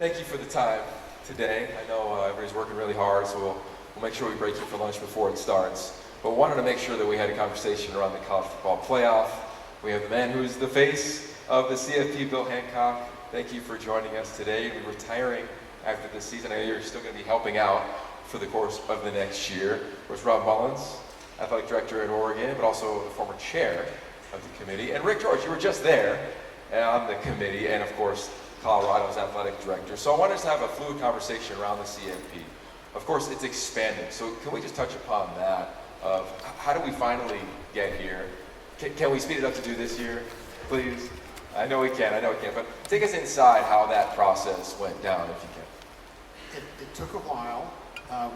Thank you for the time today. I know everybody's working really hard, so we'll make sure we break you for lunch before it starts. But wanted to make sure that we had a conversation around the college football playoff. We have the man who's the face of the CFP, Bill Hancock. Thank you for joining us today. You're retiring after this season. I know you're still going to be helping out for the course of the next year. Of course, Rob Mullins, athletic director at Oregon, but also the former chair of the committee. And Rick George, you were just there on the committee, and of course, Colorado's athletic director. So I wanted us to have a fluid conversation around the CFP. Of course, it's expanding. So can we just touch upon that? Of how do we finally get here? Can we speed it up to do this year, please? I know we can, but take us inside how that process went down, if you can. It took a while.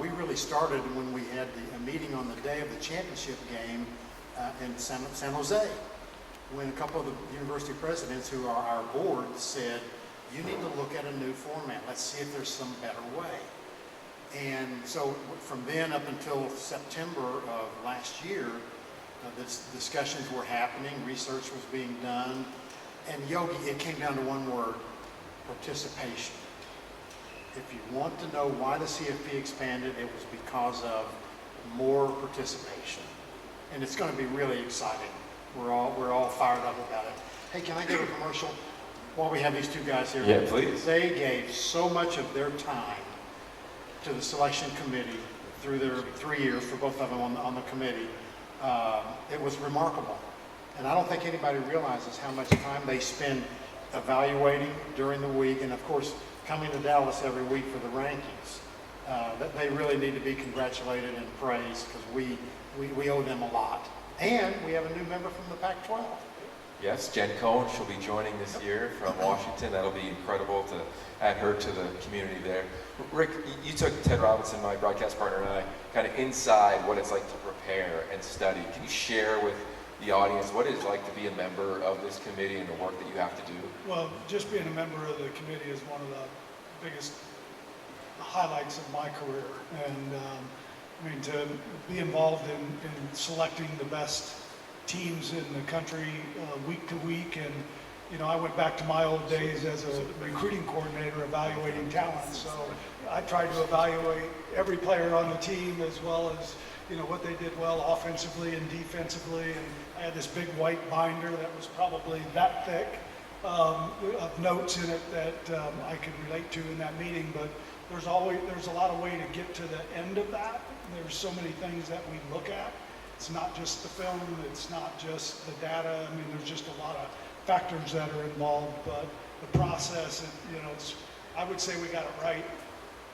We really started when we had a meeting on the day of the championship game in San Jose, when a couple of the university presidents who are our board said, you need to look at a new format. Let's see if there's some better way. And so from then up until September of last year, the discussions were happening, research was being done, and Yogi, it came down to one word: participation. If you want to know why the CFP expanded, it was because of more participation. And it's going to be really exciting. We're all fired up about it. Hey, can I give a commercial while we have these two guys here? Yeah, please. They gave so much of their time to the selection committee through their 3 years for both of them on the committee. It was remarkable. And I don't think anybody realizes how much time they spend evaluating during the week, and of course, coming to Dallas every week for the rankings. That they really need to be congratulated and praised, because we owe them a lot. And we have a new member from the Pac-12. Yes, Jen Cohn, she'll be joining this year from Washington. That'll be incredible to add her to the community there. Rick, you took Ted Robinson, my broadcast partner, and I kind of inside what it's like to prepare and study. Can you share with the audience what it's like to be a member of this committee and the work that you have to do? Well, just being a member of the committee is one of the biggest highlights of my career. And I mean, to be involved in selecting the best teams in the country week to week, and you know, I went back to my old days as a recruiting coordinator evaluating talent, so I tried to evaluate every player on the team, as well as, you know, what they did well offensively and defensively. And I had this big white binder that was probably that thick of notes in it that I could relate to in that meeting. But there's a lot of way to get to the end of that. There's so many things that we look at. It's not just the film, it's not just the data. I mean, there's just a lot of factors that are involved, but the process, you know, I would say we got it right,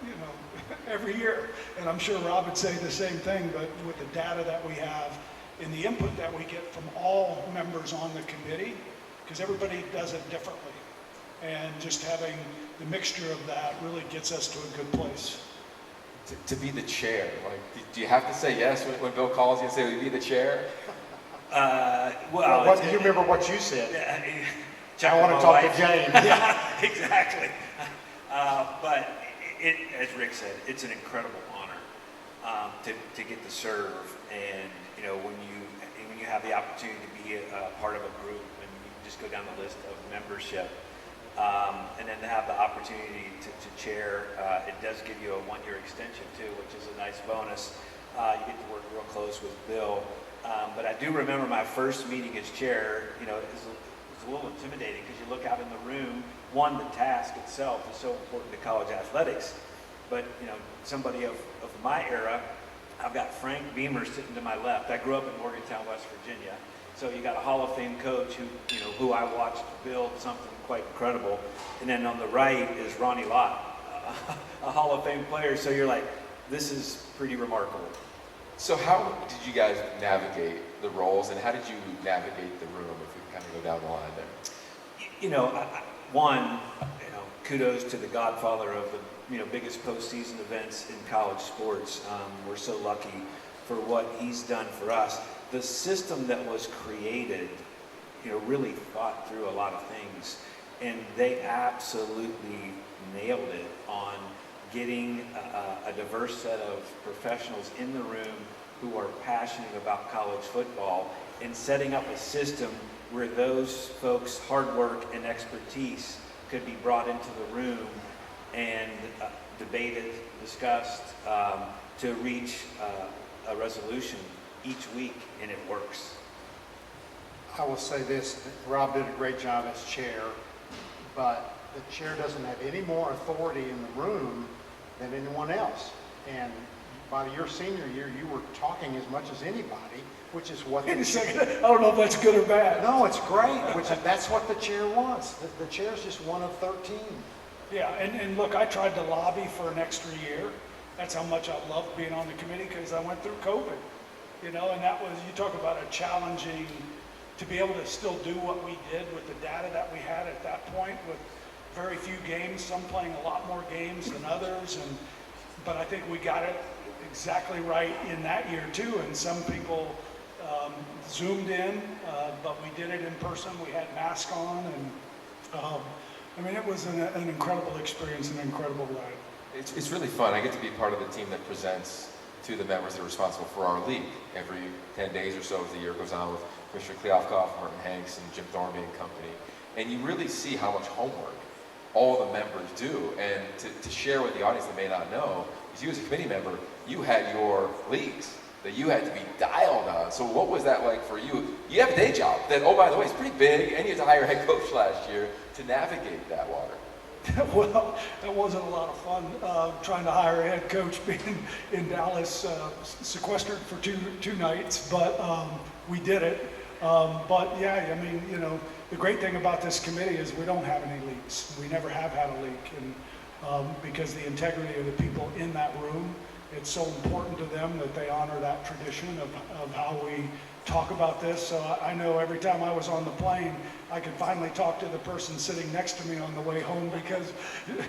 you know, every year. And I'm sure Rob would say the same thing, but with the data that we have and the input that we get from all members on the committee, because everybody does it differently. And just having the mixture of that really gets us to a good place. To be the chair, like, do you have to say yes when Bill calls you and say, will you be the chair? Well, do you remember what you said? I want to talk to James. Yeah, exactly. But as Rick said, it's an incredible honor to get to serve. And you know, when you have the opportunity to be a part of a group, and you just go down the list of membership, and then to have the opportunity to chair, it does give you a one-year extension too, which is a nice bonus. You get to work real close with Bill. But I do remember my first meeting as chair. You know, it was a little intimidating, because you look out in the room. One, the task itself is so important to college athletics. But you know, somebody of my era, I've got Frank Beamer sitting to my left. I grew up in Morgantown, West Virginia. So you got a Hall of Fame coach who I watched build something quite incredible. And then on the right is Ronnie Lott, a Hall of Fame player. So you're like, this is pretty remarkable. So how did you guys navigate the roles, and how did you navigate the room, if we kind of go down the line there? You know, kudos to the godfather of the biggest postseason events in college sports. We're so lucky for what he's done for us. The system that was created, really thought through a lot of things, and they absolutely nailed it on getting a diverse set of professionals in the room who are passionate about college football, and setting up a system where those folks' hard work and expertise could be brought into the room debated, discussed, to reach a resolution each week, and it works. I will say this, Rob did a great job as chair, but the chair doesn't have any more authority in the room than anyone else. And by your senior year, you were talking as much as anybody, which is what Wait a second, I don't know if that's good or bad. No, it's great, that's what the chair wants. The chair's just one of 13. Yeah, and look, I tried to lobby for an extra year. That's how much I loved being on the committee, because I went through COVID, and that was, you talk about a challenging, to be able to still do what we did with the data that we had at that point, with very few games, some playing a lot more games than others, but I think we got it exactly right in that year too, and some people zoomed in, but we did it in person. We had masks on, and it was an incredible experience, an incredible ride. It's really fun. I get to be part of the team that presents to the members that are responsible for our league every 10 days or so as the year goes on, with Commissioner Kleofkoff, Martin Hanks, and Jim Thornby and company. And you really see how much homework all the members do. And to share with the audience that may not know, is you as a committee member, you had your leagues that you had to be dialed on. So what was that like for you? You have a day job that, oh, by the way, is pretty big, and you had to hire a head coach last year to navigate that water. Well, that wasn't a lot of fun, trying to hire a head coach, being in Dallas, sequestered for two nights, but we did it. But yeah, the great thing about this committee is we don't have any leaks. We never have had a leak, and because the integrity of the people in that room, it's so important to them that they honor that tradition of how we talk about this. So I know every time I was on the plane, I could finally talk to the person sitting next to me on the way home, because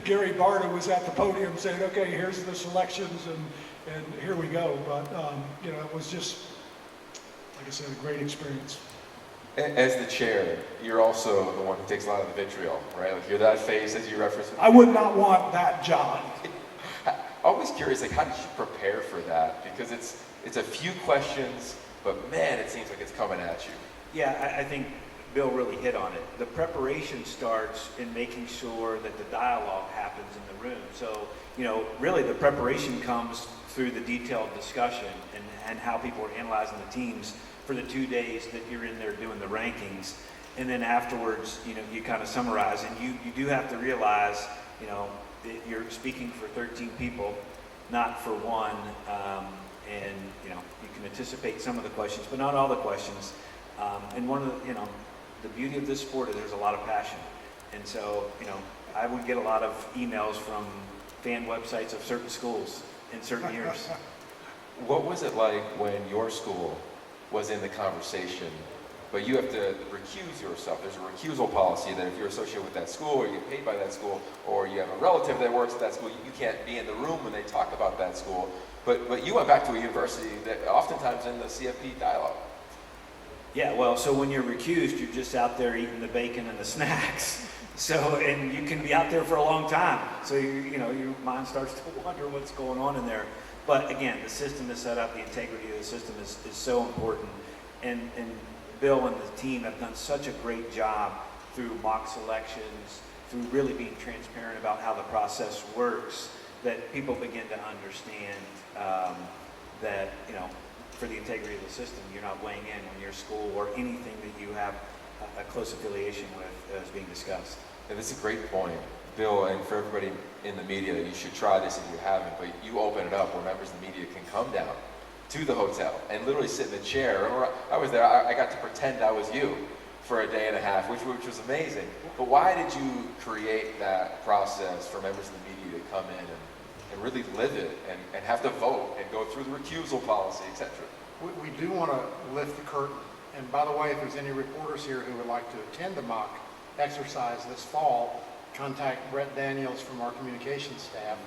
Gary Barta was at the podium saying, okay, here's the selections, and here we go. But, it was just, like I said, a great experience. As the chair, you're also the one who takes a lot of the vitriol, right? Like, you're that face, as you referenced. I would not want that job. Always curious, like, how did you prepare for that? Because it's a few questions, but man, it seems like it's coming at you. Yeah, I think Bill really hit on it. The preparation starts in making sure that the dialogue happens in the room. So, really the preparation comes through the detailed discussion and how people are analyzing the teams for the 2 days that you're in there doing the rankings. And then afterwards, you kind of summarize, and you do have to realize, that you're speaking for 13 people, not for one. And you can anticipate some of the questions, but not all the questions. And one of the beauty of this sport is there's a lot of passion. And so, I would get a lot of emails from fan websites of certain schools in certain years. What was it like when your school was in the conversation, but you have to recuse yourself? There's a recusal policy that if you're associated with that school, or you get paid by that school, or you have a relative that works at that school, you can't be in the room when they talk about that school. But you went back to a university that oftentimes in the CFP dialogue. Yeah, well, so when you're recused, you're just out there eating the bacon and the snacks. So, and you can be out there for a long time. So, your mind starts to wonder what's going on in there. But again, the system is set up, the integrity of the system is so important. And Bill and the team have done such a great job through mock selections, through really being transparent about how the process works, that people begin to understand that, for the integrity of the system, you're not weighing in when your school or anything that you have a close affiliation with is being discussed. And this is a great point, Bill, and for everybody in the media, you should try this if you haven't, but you open it up where members of the media can come down to the hotel and literally sit in the chair. Remember, I was there, I got to pretend I was you for a day and a half, which was amazing. But why did you create that process for members of the media to come in and really live it and have to vote and go through the recusal policy, etc.? We do want to lift the curtain. And by the way, if there's any reporters here who would like to attend the mock exercise this fall, contact Brett Daniels from our communications staff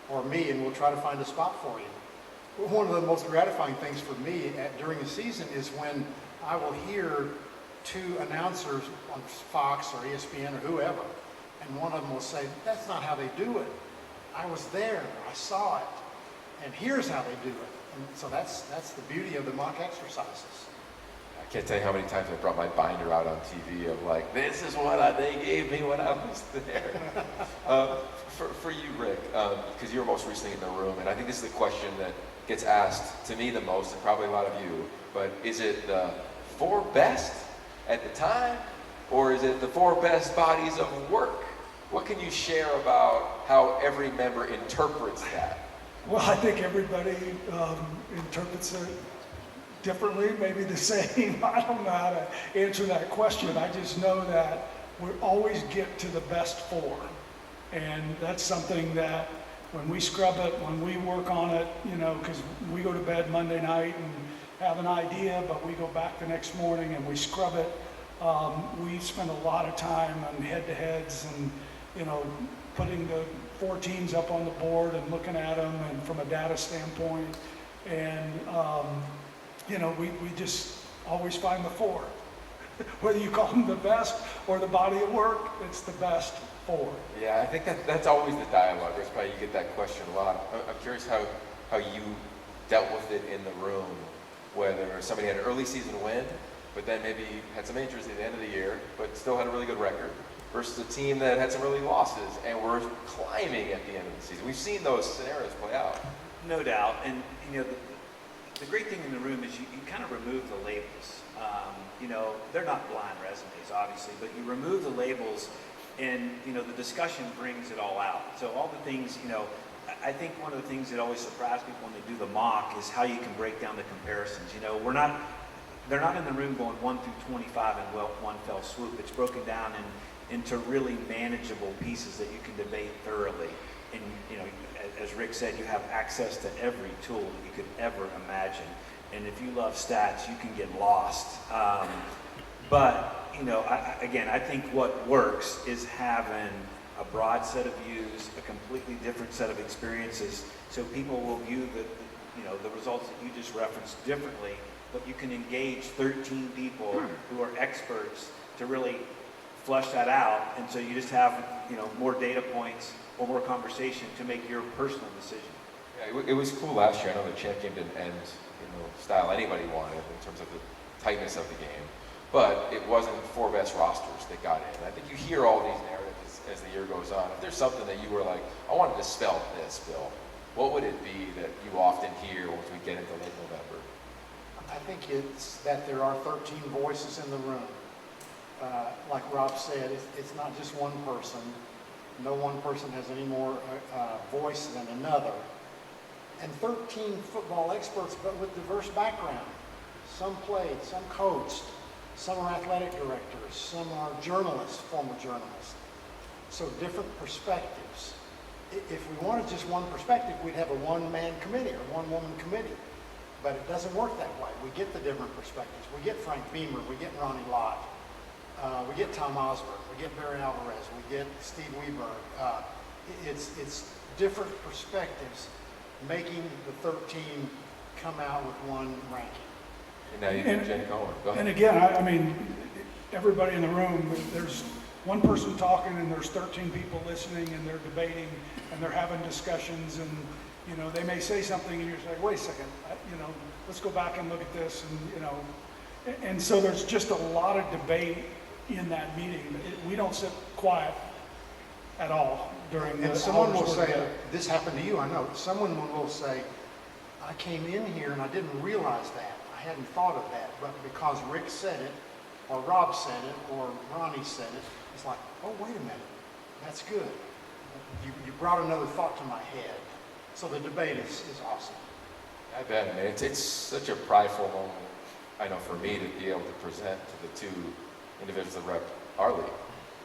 or me, and we'll try to find a spot for you. One of the most gratifying things for me during the season is when I will hear two announcers on Fox or ESPN or whoever, and one of them will say, that's not how they do it. I was there, I saw it, and here's how they do it. And so that's the beauty of the mock exercises. I can't tell you how many times I brought my binder out on TV of like, this is what they gave me when I was there. For you, Rick, because you were most recently in the room, and I think this is the question that gets asked to me the most, and probably a lot of you, but is it the 4 best at the time, or is it the 4 best bodies of work? What can you share about how every member interprets that? Well, I think everybody interprets it differently, maybe the same. I don't know how to answer that question. I just know that we always get to the best 4. And that's something that when we scrub it, when we work on it, you know, because we go to bed Monday night and have an idea, but we go back the next morning and we scrub it. We spend a lot of time on head-to-heads and, you know, putting the 4 teams up on the board and looking at them and from a data standpoint. And, you know, we just always find the 4. Whether you call them the best or the body of work, it's the best 4. Yeah, I think that's always the dialogue. That's probably you get that question a lot. I'm curious how you dealt with it in the room, whether somebody had an early season win, but then maybe had some injuries at the end of the year, but still had a really good record, versus a team that had some early losses and were climbing at the end of the season. We've seen those scenarios play out. No doubt. And, you know, the great thing in the room is you kind of remove the labels. You know, they're not blind resumes, obviously, but you remove the labels and, you know, the discussion brings it all out. So all the things, you know, I think one of the things that always surprises people when they do the mock is how you can break down the comparisons. You know, they're not in the room going 1 through 25 in one fell swoop. It's broken down into really manageable pieces that you can debate thoroughly. And, you know, as Rick said, you have access to every tool that you could ever imagine. And if you love stats, you can get lost. But, you know, I think what works is having a broad set of views, a completely different set of experiences, so people will view the results that you just referenced differently, but you can engage 13 people who are experts to really flush that out, and so you just have, you know, more data points or more conversation to make your personal decision. Yeah, it was cool last year. I know the champ game didn't end style anybody wanted in terms of the tightness of the game, but it wasn't 4 best rosters that got in. I think you hear all these narratives as the year goes on. If there's something that you were like, I wanted to spell this, Bill, what would it be that you often hear once we get into late November? I think it's that there are 13 voices in the room. Like Rob said, it's not just one person. No one person has any more voice than another. And 13 football experts, but with diverse background. Some played, some coached, some are athletic directors, some are journalists, former journalists. So different perspectives. If we wanted just one perspective, we'd have a one-man committee or one-woman committee. But it doesn't work that way. We get the different perspectives. We get Frank Beamer, we get Ronnie Lott, we get Tom Osborne, we get Barry Alvarez, we get Steve Weber. It's different perspectives making the 13 come out with one ranking. And now you get Jen Cohen. Go ahead. And again, I mean, everybody in the room, there's one person talking and there's 13 people listening and they're debating and they're having discussions and, you know, they may say something and you're just like, wait a second, you know, let's go back and look at this and, you know, and so there's just a lot of debate in that meeting. We don't sit quiet at all during the And someone will hours we're say, together. this happened to you, I know. Someone will say, I came in here and I didn't realize that. I hadn't thought of that. But because Rick said it, or Rob said it, or Ronnie said it, it's like, oh, wait a minute. That's good. You brought another thought to my head. So the debate is awesome. I bet, man. It's such a prideful moment, I know, for me to be able to present to the 2 individuals that rep our league,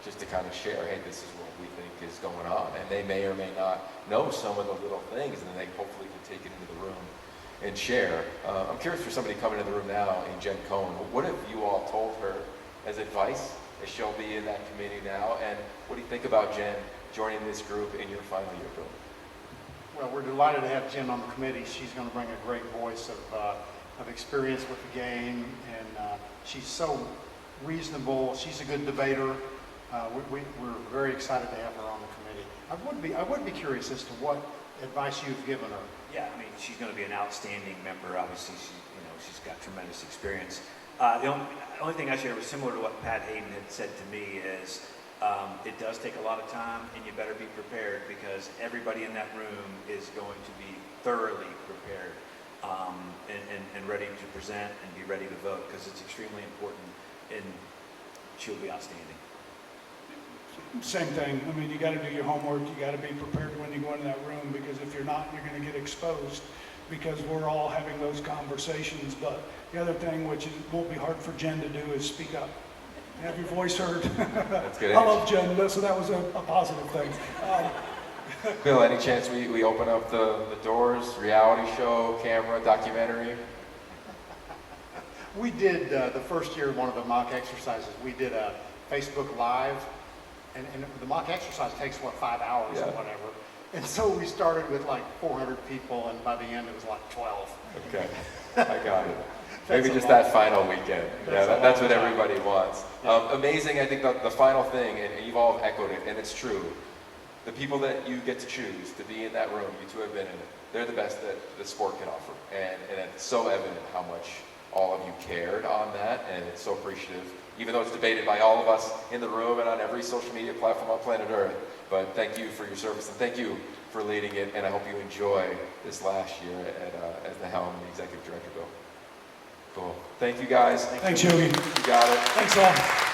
just to kind of share, hey, this is what we think is going on. And they may or may not know some of the little things, and then they hopefully can take it into the room and share. I'm curious for somebody coming in the room now in Jen Cohen, what have you all told her as advice as she'll be in that committee now? And what do you think about Jen joining this group in your final year, Bill? Well, we're delighted to have Jen on the committee. She's going to bring a great voice of experience with the game, and she's so reasonable. She's a good debater. We're very excited to have her on the committee. I would be curious as to what advice you've given her. Yeah, I mean, she's going to be an outstanding member. Obviously, she's got tremendous experience. The only thing I shared was similar to what Pat Hayden had said to me is it does take a lot of time, and you better be prepared because everybody in that room is going to be thoroughly prepared and ready to present and be ready to vote because it's extremely important, and she'll be outstanding. Same thing. I mean, you got to do your homework. You got to be prepared when you go into that room because if you're not, you're going to get exposed because we're all having those conversations. But the other thing, which won't be hard for Jen to do, is speak up. Have your voice heard. That's good. I love Jen, so that was a positive thing. Bill, any chance we open up the doors, reality show, camera, documentary? We did, the first year, one of the mock exercises, we did a Facebook Live, and the mock exercise takes, 5 hours or whatever. And so we started with like 400 people, and by the end it was like 12. Okay, I got it. Maybe just that final weekend. That's what everybody wants. Amazing, I think the final thing, and you've all echoed it, and it's true. The people that you get to choose to be in that room, you two have been in it, they're the best that the sport can offer. And it's so evident how much all of you cared on that, and it's so appreciative, even though it's debated by all of us in the room and on every social media platform on planet Earth. But thank you for your service, and thank you for leading it, and I hope you enjoy this last year as the helm and the executive director, Bill. Cool. Thank you, guys. Thanks, Yogi. You got it. Thanks all.